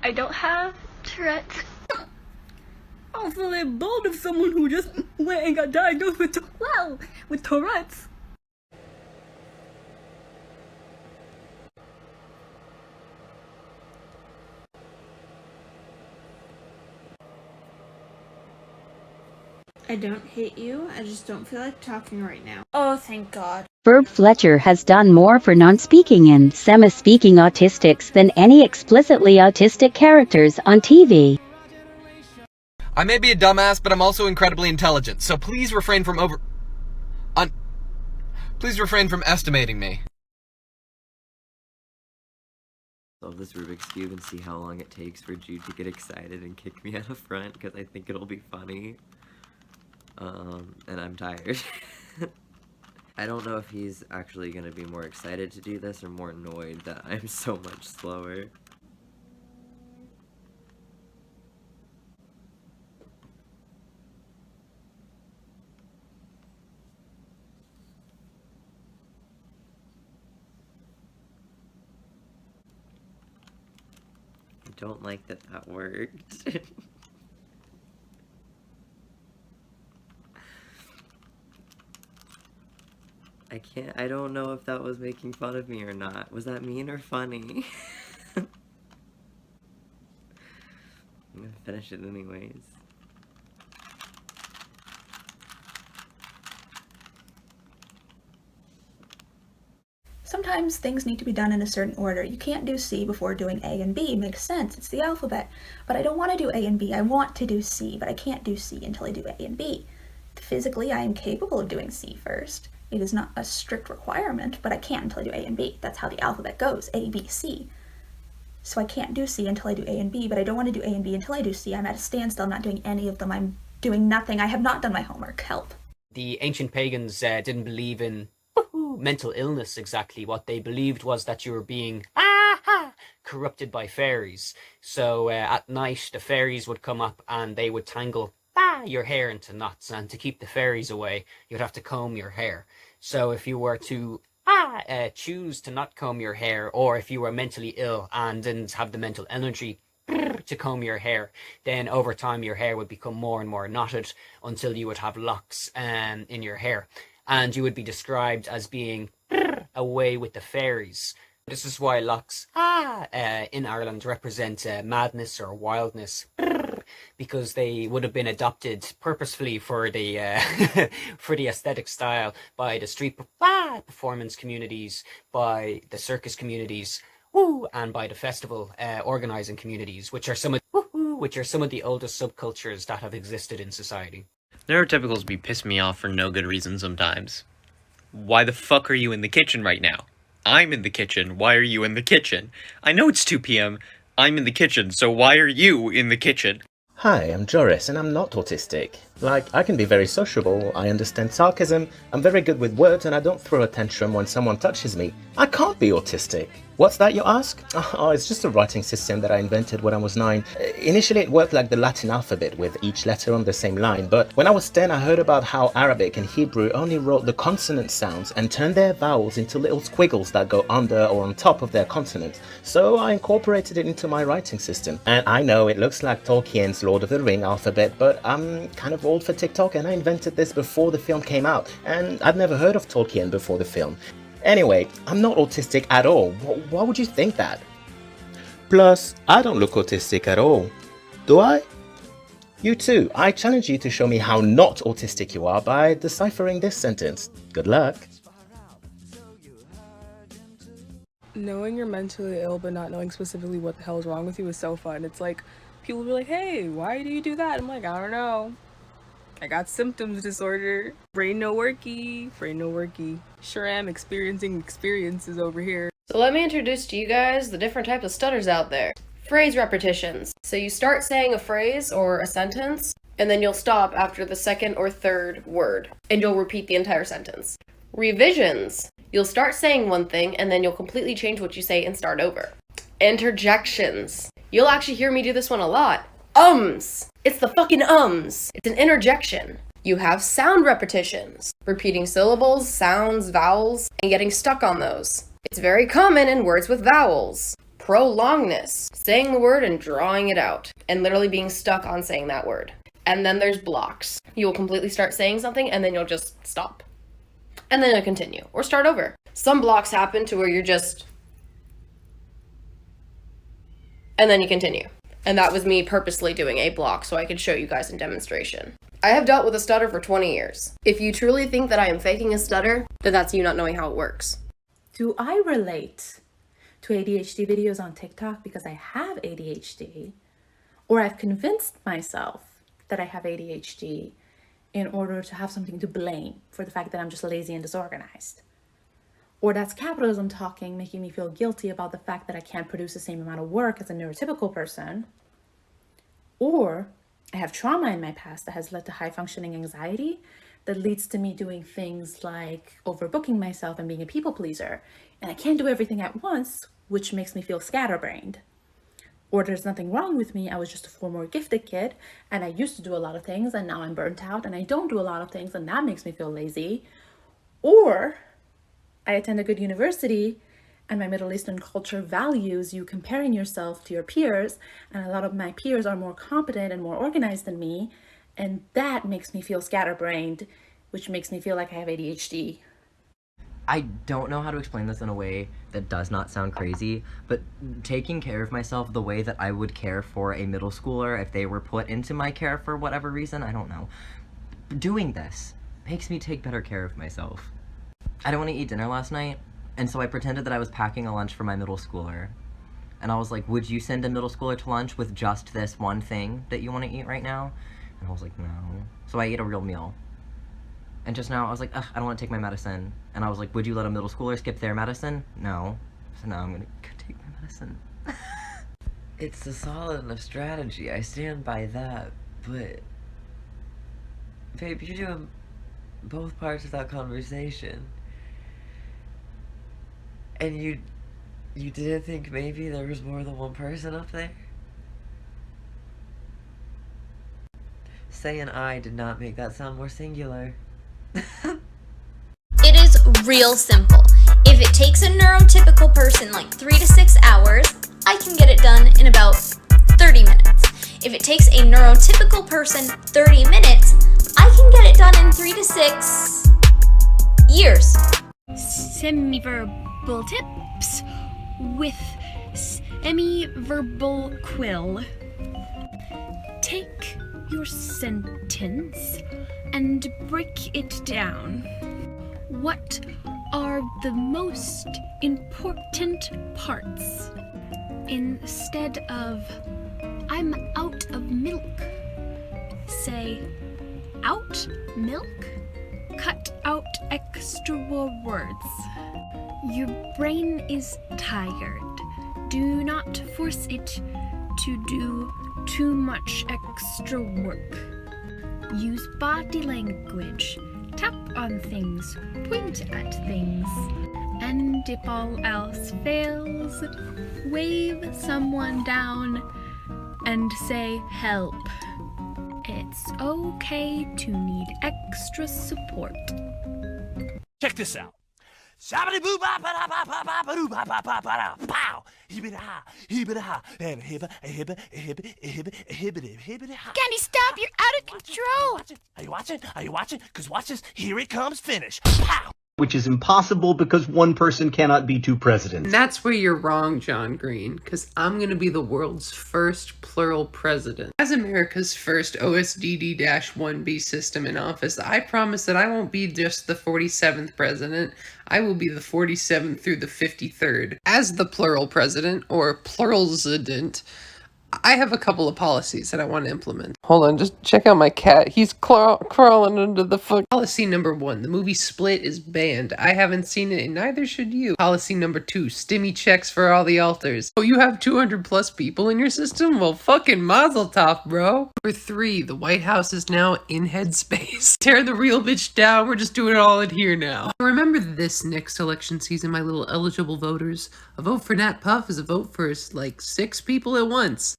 I don't have Tourette's. I feel like bold of someone who just went and got diagnosed with Tourette's. I don't hate you, I just don't feel like talking right now. Oh, thank God. Verb Fletcher has done more for non-speaking and semi-speaking autistics than any explicitly autistic characters on TV. I may be a dumbass, but I'm also incredibly intelligent, so please refrain from estimating me. Solve this Rubik's Cube and see how long it takes for Jude to get excited and kick me out of front, because I think it'll be funny. And I'm tired. I don't know if he's actually gonna be more excited to do this or more annoyed that I'm so much slower. I don't like that that worked. I don't know if that was making fun of me or not. Was that mean or funny? I'm gonna finish it anyways. Sometimes things need to be done in a certain order. You can't do C before doing A and B. It makes sense, it's the alphabet. But I don't want to do A and B. I want to do C, but I can't do C until I do A and B. Physically, I am capable of doing C first. It is not a strict requirement, but I can't until I do A and B. That's how the alphabet goes, A, B, C. So I can't do C until I do A and B, but I don't want to do A and B until I do C. I'm at a standstill, I'm not doing any of them. I'm doing nothing. I have not done my homework. Help. The ancient pagans didn't believe in mental illness exactly. What they believed was that you were being corrupted by fairies. So at night, the fairies would come up and they would tangle your hair into knots, and to keep the fairies away, you'd have to comb your hair. So if you were to choose to not comb your hair, or if you were mentally ill and didn't have the mental energy to comb your hair, then over time your hair would become more and more knotted until you would have locks in your hair, and you would be described as being away with the fairies. This is why locks in Ireland represent madness or wildness, because they would have been adopted purposefully for the for the aesthetic style by the street performance communities, by the circus communities, and by the festival organizing communities, which are some of the oldest subcultures that have existed in society. Neurotypicals be pissing me off for no good reason sometimes. Why the fuck are you in the kitchen right now? I'm in the kitchen. Why are you in the kitchen? I know it's 2 p.m. I'm in the kitchen, so why are you in the kitchen? Hi, I'm Joris, and I'm not autistic. Like, I can be very sociable, I understand sarcasm, I'm very good with words, and I don't throw a tantrum when someone touches me. I can't be autistic. What's that, you ask? Oh, it's just a writing system that I invented when I was 9. Initially, it worked like the Latin alphabet with each letter on the same line, but when I was 10, I heard about how Arabic and Hebrew only wrote the consonant sounds and turned their vowels into little squiggles that go under or on top of their consonants. So I incorporated it into my writing system. And I know it looks like Tolkien's Lord of the Ring alphabet, but I'm kind of old for TikTok, and I invented this before the film came out, and I'd never heard of Tolkien before the film. Anyway, I'm not autistic at all. Why would you think that? Plus, I don't look autistic at all. Do I? You too. I challenge you to show me how not autistic you are by deciphering this sentence. Good luck. Knowing you're mentally ill but not knowing specifically what the hell is wrong with you is so fun. It's like, people will be like, hey, why do you do that? I'm like, I don't know. I got symptoms disorder. Brain no worky. Brain no worky. Sure am experiencing experiences over here. So let me introduce to you guys the different types of stutters out there. Phrase repetitions. So you start saying a phrase or a sentence, and then you'll stop after the second or third word, and you'll repeat the entire sentence. Revisions. You'll start saying one thing, and then you'll completely change what you say and start over. Interjections. You'll actually hear me do this one a lot. Ums. It's the fucking ums. It's an interjection. You have sound repetitions, repeating syllables, sounds, vowels, and getting stuck on those. It's very common in words with vowels. prolongness, saying the word and drawing it out, and literally being stuck on saying that word. And then there's blocks. You will completely start saying something and then you'll just stop. And then you'll continue, or start over. Some blocks happen to where you're just... and then you continue. And that was me purposely doing a block so I could show you guys in demonstration. I have dealt with a stutter for 20 years. If you truly think that I am faking a stutter, then that's you not knowing how it works. Do I relate to ADHD videos on TikTok because I have ADHD? Or I've convinced myself that I have ADHD in order to have something to blame for the fact that I'm just lazy and disorganized? Or that's capitalism talking, making me feel guilty about the fact that I can't produce the same amount of work as a neurotypical person. Or I have trauma in my past that has led to high functioning anxiety that leads to me doing things like overbooking myself and being a people pleaser. And I can't do everything at once, which makes me feel scatterbrained. Or there's nothing wrong with me, I was just a 4 more gifted kid and I used to do a lot of things and now I'm burnt out and I don't do a lot of things and that makes me feel lazy. Or I attend a good university and my Middle Eastern culture values you comparing yourself to your peers, and a lot of my peers are more competent and more organized than me, and that makes me feel scatterbrained, which makes me feel like I have ADHD. I don't know how to explain this in a way that does not sound crazy, but taking care of myself the way that I would care for a middle schooler if they were put into my care for whatever reason, I don't know. Doing this makes me take better care of myself. I didn't want to eat dinner last night, and so I pretended that I was packing a lunch for my middle schooler. And I was like, would you send a middle schooler to lunch with just this one thing that you want to eat right now? And I was like, no. So I ate a real meal. And just now, I was like, ugh, I don't want to take my medicine. And I was like, would you let a middle schooler skip their medicine? No. So now I'm gonna go take my medicine. It's a solid enough strategy, I stand by that, but... Babe, you're doing both parts of that conversation. And you didn't think maybe there was more than one person up there? Saying I did not make that sound more singular. It is real simple. If it takes a neurotypical person like 3 to 6 hours, I can get it done in about 30 minutes. If it takes a neurotypical person 30 minutes, I can get it done in 3 to 6 years. Semi-verbal tips with semi-verbal quill. Take your sentence and break it down. What are the most important parts? Instead of I'm out of milk, say out milk? Cut out extra words. Your brain is tired. Do not force it to do too much extra work. Use body language. Tap on things. Point at things. And if all else fails, wave someone down and say help. It's okay to need extra support. Check this out. Candy, stop! You're out of control! Are you watching? Are you watching? Because watch this. Here it comes. Finish. Pow! Which is impossible because one person cannot be 2 presidents. And that's where you're wrong, John Green, because I'm going to be the world's first plural president. As America's first OSDD-1B system in office, I promise that I won't be just the 47th president. I will be the 47th through the 53rd. As the plural president, or pluralsident, I have a couple of policies that I want to implement. Hold on, just check out my cat. He's crawling under the foot. Policy number 1, the movie Split is banned. I haven't seen it and neither should you. Policy number 2, stimmy checks for all the alters. Oh, you have 200 plus people in your system? Well, fucking mazel tov, bro. Number 3, the White House is now in headspace. Tear the real bitch down, we're just doing it all in here now. Remember this next election season, my little eligible voters. A vote for Nat Puff is a vote for like 6 people at once.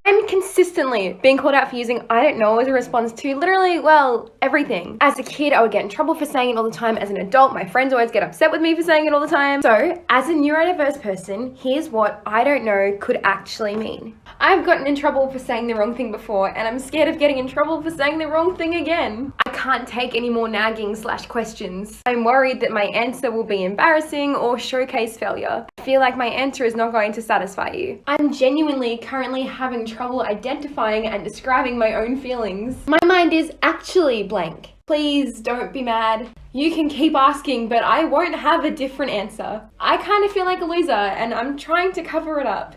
I'm consistently being called out for using I don't know as a response to literally, well, everything. As a kid, I would get in trouble for saying it all the time. As an adult, my friends always get upset with me for saying it all the time. So, as a neurodiverse person, here's what I don't know could actually mean. I've gotten in trouble for saying the wrong thing before, and I'm scared of getting in trouble for saying the wrong thing again. I can't take any more nagging / questions. I'm worried that my answer will be embarrassing or showcase failure. I feel like my answer is not going to satisfy you. I'm genuinely currently having trouble identifying and describing my own feelings. My mind is actually blank. Please don't be mad. You can keep asking, but I won't have a different answer. I kind of feel like a loser, and I'm trying to cover it up.